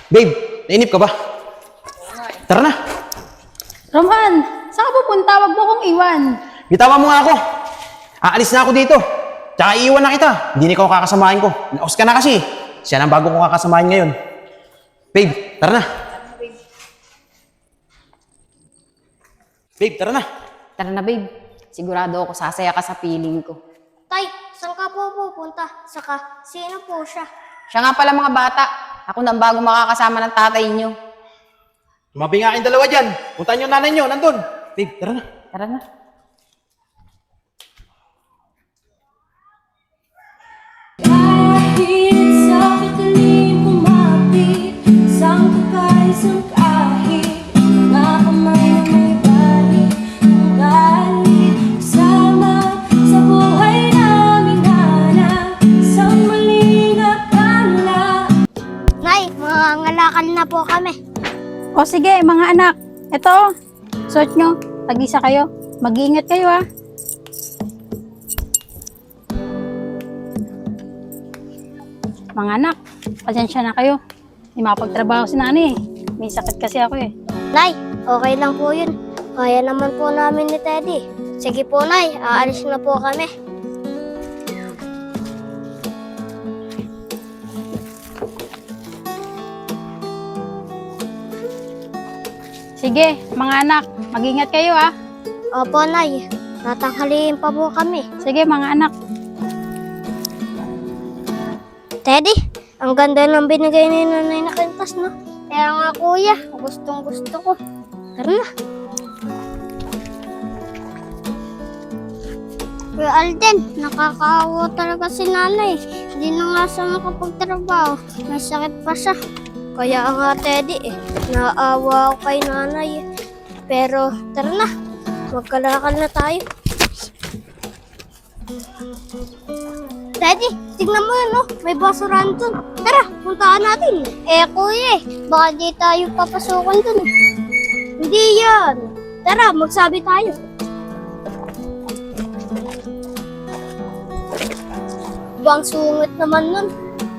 Babe, nainip ka ba? Tara na. Roman, saan ka pupunta? Wag mo akong iwan. Bitawan mo nga ako. Aalis na ako dito. Tsaka iiwan na kita. Hindi na ikaw kakasamahin ko. Naos ka na kasi. Siya ang bago kong kakasamahin ngayon. Babe, tara na. Babe, tara na. Tara na, babe. Sigurado ako sasaya ka sa feeling ko. Tay, saan ka po pupunta? Saka, sino po siya? Siya nga pala mga bata. Ako na ang bago makakasama ng tatay niyo. Tumabi nga kayong dalawa dyan. Puntahan yung nanay nyo. Nandun. Babe, tara na. Tara na. Kahit sa patalim kumapit, isang kahit mga kamay na may balik, ang galit kasama sa buhay namin anak, isang maling akala. Nay, mga ngalakal na po kami. O sige, mga anak. Ito, suot nyo. Tag-isa kayo. Mag-iingat kayo, ha. Mga anak, pasensya na kayo. Hindi makapagtrabaho si nanay. May sakit kasi ako eh. Nay, okay lang po yun. Kaya naman po namin ni Teddy. Sige po, Nay. Aalis na po kami. Sige, mga anak, mag-ingat kayo, ha. Opo, Nay. Tatanghaliin pa po kami. Sige, mga anak. Teddy, ang ganda ng binigay ni Nanay na kwintas, no? Kaya nga, Kuya, gustong gusto ko. Tara na. Kuya Alden, nakakaawa talaga si Nanay. Hindi na nga siya makapagtrabaho. May sakit pa siya. Kaya nga, Teddy, naawa ako kay Nanay. Pero, tara na. Magkalakal na tayo. Teddy, tignan mo yun, no? May basurahan dun. Tara, puntaan natin. Kuya, baka di tayo papasukan dun. Hindi yan. Tara, magsabi tayo. Bang sungit naman nun.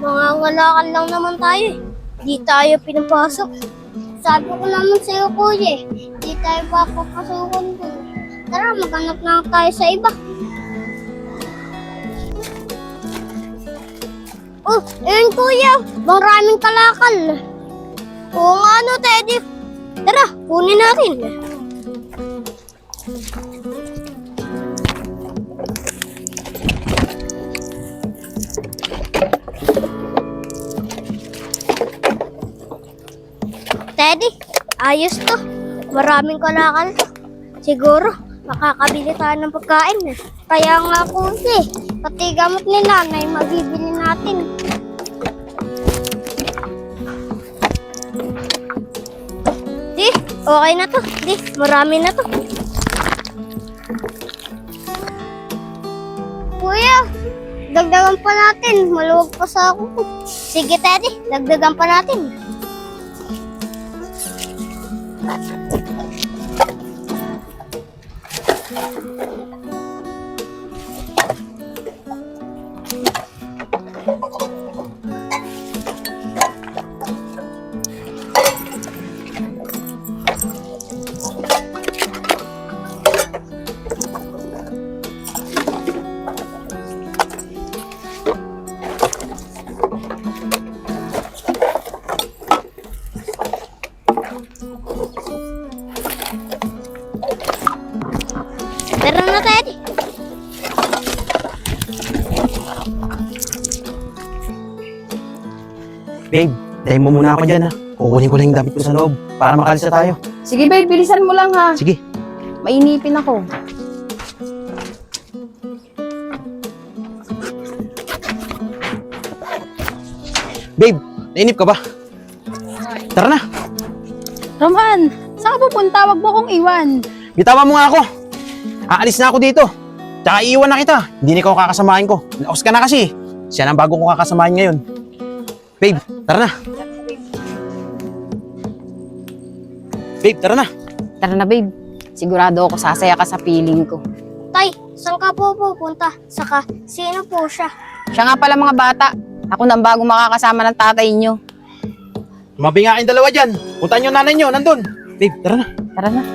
Mga ngalakal lang naman tayo eh. Di tayo pinapasok. Sabi ko naman sa'yo, Kuya, di tayo papapasukan dun. Tara, maghanap na tayo sa iba. Oh, ayun Kuya, maraming kalakal. Oo nga no, Teddy. Tara, kunin natin. Teddy, ayos to. Maraming kalakal. Siguro, makakabili tayo ng pagkain. Kaya nga Kuya, pati gamot ni Nanay, mabibili natin. Di, okay na to. Di, marami na to. Kuya, dagdagan pa natin. Maluwag pa sa ako. Sige, Teddy, dagdagan pa natin. Tara na, Teddy. Babe, tayo mo muna ako dyan ha. Kukunin ko lang yung damit ko sa loob para makalis na tayo. Sige, babe, bilisan mo lang, ha. Sige. Mainipin ako. Babe, nainip ka ba? Tara na. Roman, saan ka pupunta? Wag mo akong iwan. Bitawan mo nga ako. Aalis na ako dito. Tsaka iiwan na kita. Hindi na ikaw kakasamahin ko. Naos ka na kasi. Siya ang bago kong kakasamahin ngayon. Babe, tara na. Babe, tara na. Tara na, babe. Sigurado ako sasaya ka sa feeling ko. Tay, saan ka po pupunta? Saka, sino po siya? Siya nga pala mga bata. Ako na ang bago makakasama ng tatay niyo. Tumabi nga kayong dalawa dyan. Puntahan nyo nanay nyo, nandun. Babe, tara na. Tara na.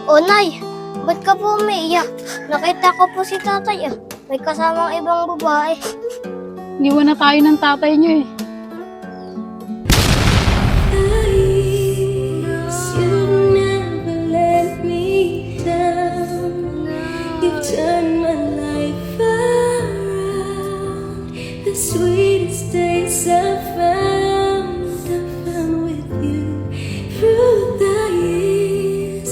O Nay, ba't ka po umiiyak? Nakita ko po si tatay ah. May kasamang ibang babae. Iniwan na tayo ng tatay niyo eh. You never let me down. You've turned my life around. The sweetest days I found with you through the years.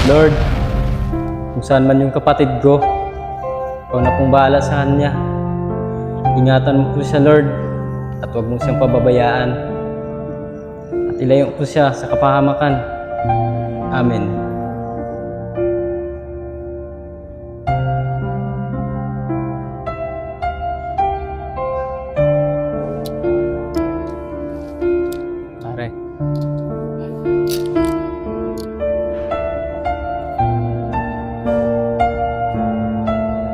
Lord, kung saan man yung kapatid ko, ikaw na pong bahala sa kanya. Ingatan mo po siya, Lord, at huwag mo siyang pababayaan. At ilayo po siya sa kapahamakan. Amen. Pare.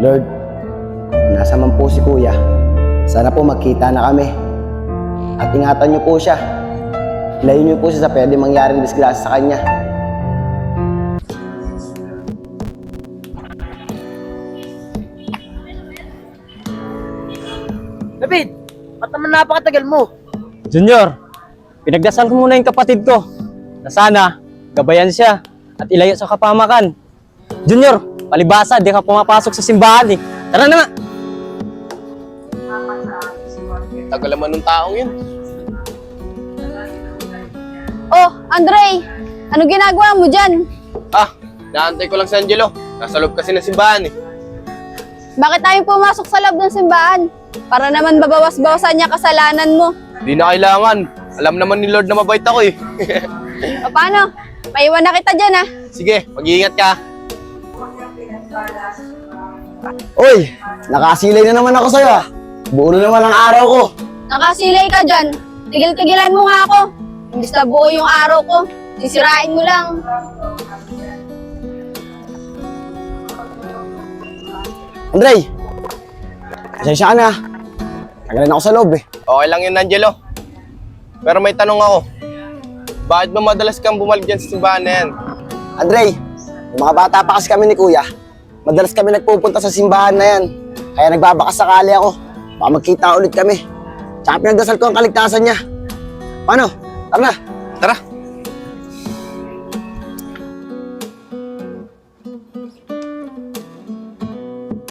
Lord, kung nasa man po si Kuya, sana po magkita na kami. At ingatan niyo po siya. Ilayo niyo po siya sa pwede mangyaring disgrasya sa kanya. David, ba't naman napakatagal mo? Junior, pinagdasal ko muna yung kapatid ko na sana gabayan siya at ilayo sa kapahamakan. Junior, palibasa, di ka pumapasok sa simbahan eh. Tara na nga! Tagal naman ng taong yun. Oh, Andre! Ano ginagawa mo dyan? Ah, naantay ko lang si Angelo. Nasa loob kasi ng simbahan eh. Bakit tayo pumasok sa loob ng simbahan? Para naman babawas-bawasan niya kasalanan mo. Di na kailangan. Alam naman ni Lord na mabait ako eh. O paano? Maiwan na kita dyan ah. Sige, mag-iingat ka. Uy, nakasilay na naman ako sa'yo ah. Buo na naman ang araw ko. Nakasilay ka dyan. Tigil-tigilan mo nga ako. Imbis na buo yung araw ko. Sisirain mo lang. Andre, pasensya ka na. Tagalan ako sa loob eh. Okay lang yun, Angelo. Pero may tanong ako. Bakit ba madalas kang bumalik dyan sa simbahan na yan? Andre, yung mga bata pa kasi kami ni Kuya, madalas kami nagpupunta sa simbahan na yan. Kaya nagbabakas sakali ako. Baka magkita ulit kami. Tsaka pinagdasal ko ang kaligtasan niya. Paano? Tara na! Tara!